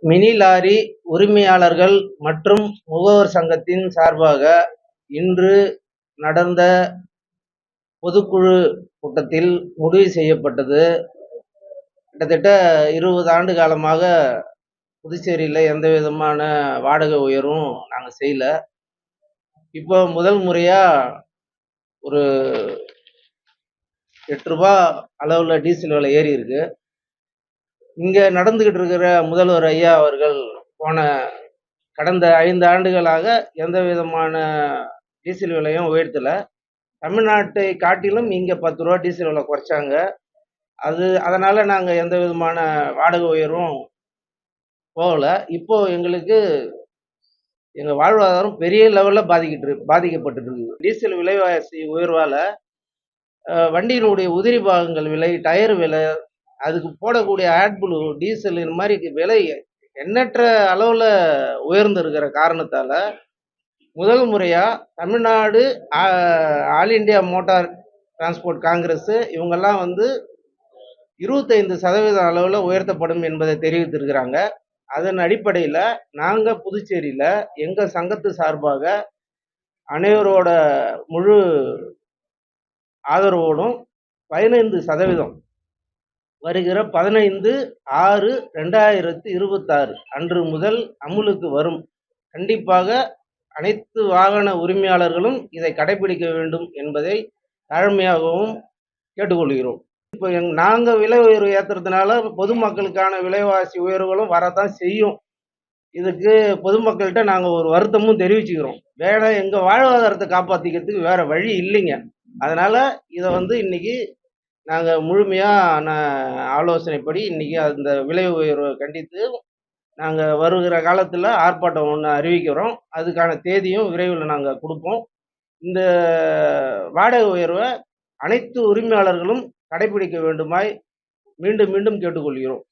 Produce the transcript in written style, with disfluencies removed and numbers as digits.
Mini lorry உரிமையாளர்கள் மற்றும் முகவர் சங்கத்தின் சார்பாக இன்று நடந்த பொதுக்குழு கூட்டத்தில் முடிவு செய்யப்பட்டது. கிட்டத்தட்ட 20 ஆண்டு காலமாக புதுச்சேரியில் எந்த விதமான வாடகை உயர்வும் நாங்கள் செய்யல. இப்போ முதல் முறையா ஒரு 8 ரூபா அளவில் டீசல் விலை ஏறி இருக்கு. இங்கே நடந்துகிட்டு இருக்கிற முதல்வர் ஐயா அவர்கள் கடந்த 5 ஆண்டுகளாக எந்த விதமான டீசல் விலையும் உயர்த்தலை. தமிழ்நாட்டை காட்டிலும் இங்கே 10 ரூபா டீசல் விலை குறைச்சாங்க. அதனால நாங்கள் எந்த விதமான வாடகை உயர்வும் போகல. இப்போ எங்களுக்கு எங்கள் வாழ்வாதாரம் பெரிய லெவலில் பாதிக்கப்பட்டு இருக்குது. டீசல் விலைவாசி உயர்வால் வண்டியினுடைய உதிரி பாகங்கள் விலை, டயர் விலை, அதுக்கு போடக்கூடிய ஆட்புளு, டீசல் இந்த மாதிரி விலை எண்ணற்ற அளவில் உயர்ந்து இருக்கிற காரணத்தால் முதல் முறையாக Tamil Nadu all India motor transport Congress இவங்கெல்லாம் 25% அளவில் உயர்த்தப்படும் என்பதை தெரிவித்திருக்கிறாங்க. அதன் அடிப்படையில் நாங்கள் புதுச்சேரியில் எங்கள் சங்கத்து சார்பாக அனைவரோட முழு ஆதரவோடும் 15% வருகிற 15/6/2026 அன்று முதல் அமுலுக்கு வரும். கண்டிப்பாக அனைத்து வாகன உரிமையாளர்களும் இதை கடைபிடிக்க வேண்டும் என்பதை தாழ்மையாகவும் கேட்டுக்கொள்கிறோம். இப்போ நாங்கள் விலை உயர்வு ஏற்றுறதுனால பொதுமக்களுக்கான விலைவாசி உயர்வுகளும் வரதான் செய்யும். இதுக்கு பொதுமக்கள்கிட்ட நாங்கள் ஒரு வருத்தமும் தெரிவிச்சுக்கிறோம். எங்கள் வாழ்வாதாரத்தை காப்பாற்றிக்கிறதுக்கு வேற வழி இல்லைங்க. அதனால இதை இன்னைக்கு நாங்கள் முழுமையான ஆலோசனைப்படி இன்னைக்கு அந்த விலை உயர்வை கண்டித்து நாங்கள் வருகிற காலத்தில் ஆர்ப்பாட்டம் ஒன்று அறிவிக்கிறோம். அதுக்கான தேதியும் விரைவில் நாங்கள் கொடுப்போம். இந்த வாடகை உயர்வை அனைத்து உரிமையாளர்களும் கடைபிடிக்க வேண்டுமாய் மீண்டும் மீண்டும் கேட்டுக்கொள்கிறோம்.